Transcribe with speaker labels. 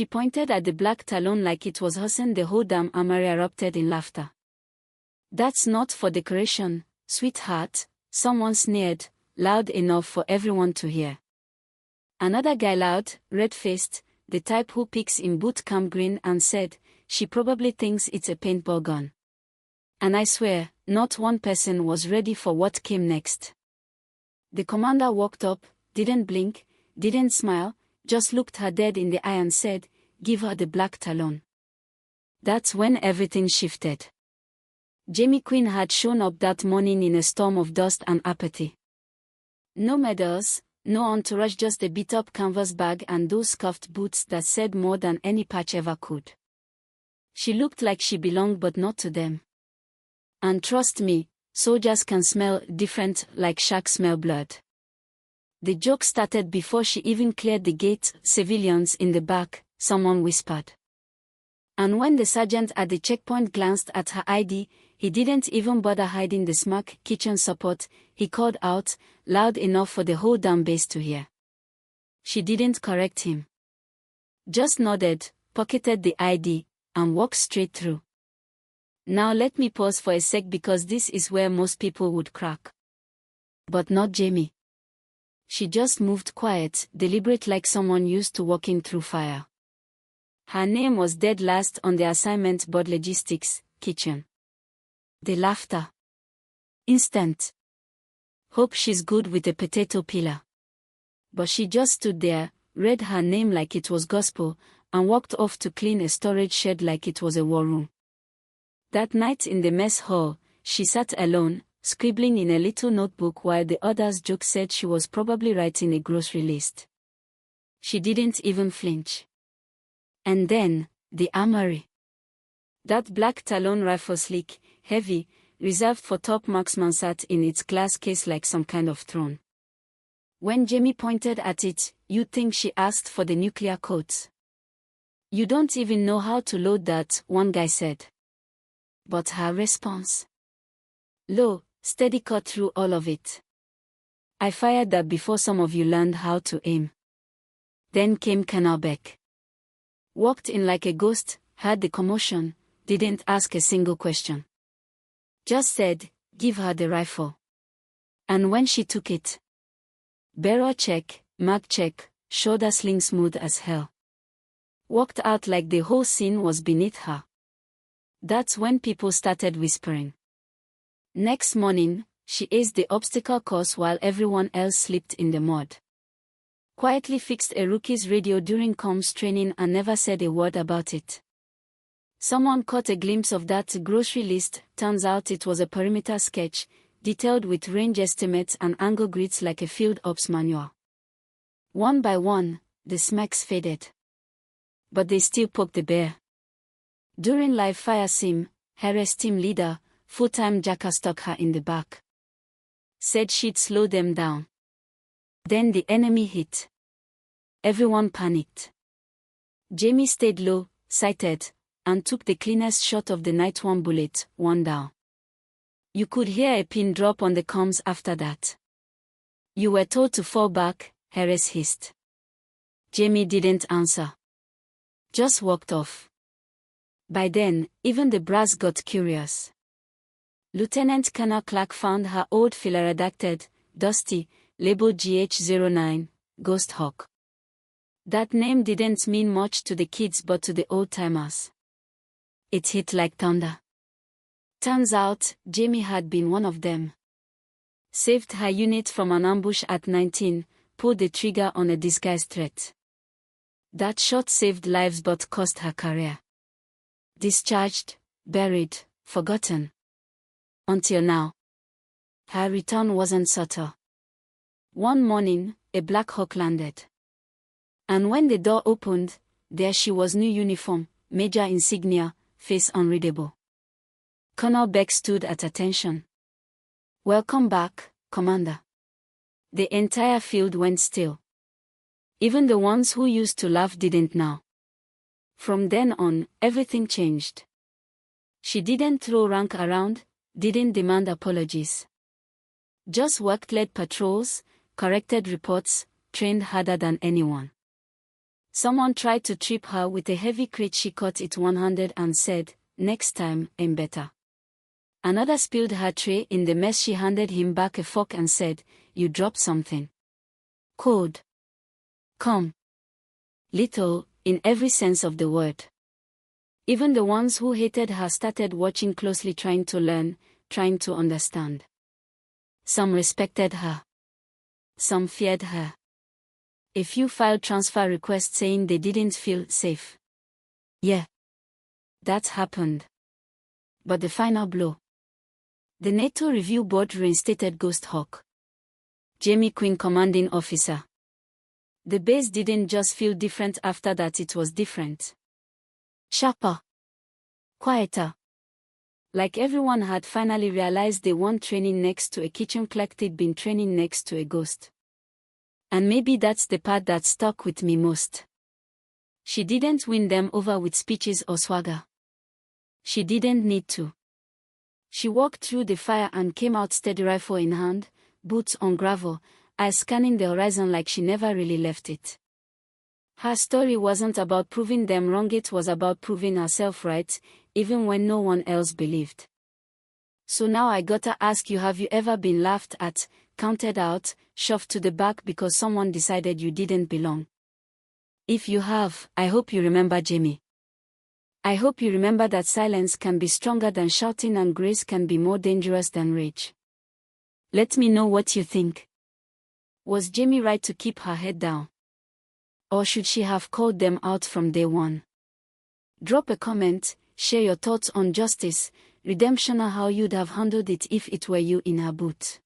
Speaker 1: She pointed at the black Talon like it was Hussein the whole damn armory erupted in laughter. "That's not for decoration, sweetheart," someone sneered, loud enough for everyone to hear. Another guy, loud, red-faced, the type who picks in boot camp, grinned and said, "She probably thinks it's a paintball gun." And I swear, not one person was ready for what came next. The commander walked up, didn't blink, didn't smile, just looked her dead in the eye and said, "Give her the black Talon." That's when everything shifted. Jamie Quinn had shown up that morning in a storm of dust and apathy. No medals, no entourage, just a beat-up canvas bag and those scuffed boots that said more than any patch ever could. She looked like she belonged, but not to them. And trust me, soldiers can smell different, like sharks smell blood. The joke started before she even cleared the gate. "Civilians in the back," someone whispered. And when the sergeant at the checkpoint glanced at her ID, he didn't even bother hiding the smirk. "Kitchen support," he called out, loud enough for the whole damn base to hear. She didn't correct him. Just nodded, pocketed the ID, and walked straight through. Now let me pause for a sec because this is where most people would crack. But not Jamie. She just moved quiet, deliberate, like someone used to walking through fire. Her name was dead last on the assignment board: logistics, kitchen. The laughter. Instant. Hope she's good with a potato peeler. But she just stood there, read her name like it was gospel, and walked off to clean a storage shed like it was a war room. That night in the mess hall, she sat alone, scribbling in a little notebook while the others' jokes said she was probably writing a grocery list. She didn't even flinch. And then, the armory. That black Talon rifle, sleek, heavy, reserved for top marksmen, sat in its glass case like some kind of throne. When Jamie pointed at it, you'd think she asked for the nuclear codes. "You don't even know how to load that," one guy said. But her response? Low, steady, cut through all of it. "I fired that before some of you learned how to aim." Then came Colonel Beck. Walked in like a ghost, heard the commotion, didn't ask a single question. Just said, "Give her the rifle." And when she took it, barrel check, mag check, shoulder sling smooth as hell. Walked out like the whole scene was beneath her. That's when people started whispering. Next morning, she aced the obstacle course while everyone else slipped in the mud. Quietly fixed a rookie's radio during comms training and never said a word about it. Someone caught a glimpse of that grocery list. Turns out it was a perimeter sketch, detailed with range estimates and angle grids like a field ops manual. One by one, the smirks faded. But they still poked the bear. During live fire sim, Harris team leader, full-time Jacka, stuck her in the back. Said she'd slow them down. Then the enemy hit. Everyone panicked. Jamie stayed low, sighted, and took the cleanest shot of the night. One bullet, one down. You could hear a pin drop on the comms after that. "You were told to fall back," Harris hissed. Jamie didn't answer. Just walked off. By then, even the brass got curious. Lieutenant Colonel Clark found her old filler redacted, dusty, labeled GH09, Ghost Hawk. That name didn't mean much to the kids but to the old-timers. It hit like thunder. Turns out, Jamie had been one of them. Saved her unit from an ambush at 19, pulled the trigger on a disguised threat. That shot saved lives but cost her career. Discharged, buried, forgotten. Until now. Her return wasn't subtle. One morning, a Black Hawk landed. And when the door opened, there she was, new uniform, major insignia, face unreadable. Colonel Beck stood at attention. "Welcome back, Commander." The entire field went still. Even the ones who used to laugh didn't now. From then on, everything changed. She didn't throw rank around, didn't demand apologies. Just worked, led patrols, corrected reports, trained harder than anyone. Someone tried to trip her with a heavy crate. She caught it one-handed and said, "Next time, aim better." Another spilled her tray. In the mess she handed him back a fork and said, "You dropped something." Code. Come. Little, in every sense of the word. Even the ones who hated her started watching closely, trying to learn, trying to understand. Some respected her. Some feared her. A few filed transfer requests saying they didn't feel safe. Yeah. That happened. But the final blow. The NATO Review Board reinstated Ghost Hawk. Jamie Quinn, commanding officer. The base didn't just feel different after that, it was different. Sharper. Quieter. Like everyone had finally realized they weren't training next to a kitchen clerk, they'd been training next to a ghost. And maybe that's the part that stuck with me most. She didn't win them over with speeches or swagger. She didn't need to. She walked through the fire and came out steady, rifle in hand, boots on gravel, eyes scanning the horizon like she never really left it. Her story wasn't about proving them wrong, it was about proving herself right, even when no one else believed. So now I gotta ask you, have you ever been laughed at, counted out, shoved to the back because someone decided you didn't belong? If you have, I hope you remember Jamie. I hope you remember that silence can be stronger than shouting and grace can be more dangerous than rage. Let me know what you think. Was Jamie right to keep her head down? Or should she have called them out from day one? Drop a comment, share your thoughts on justice, redemption, or how you'd have handled it if it were you in her boot.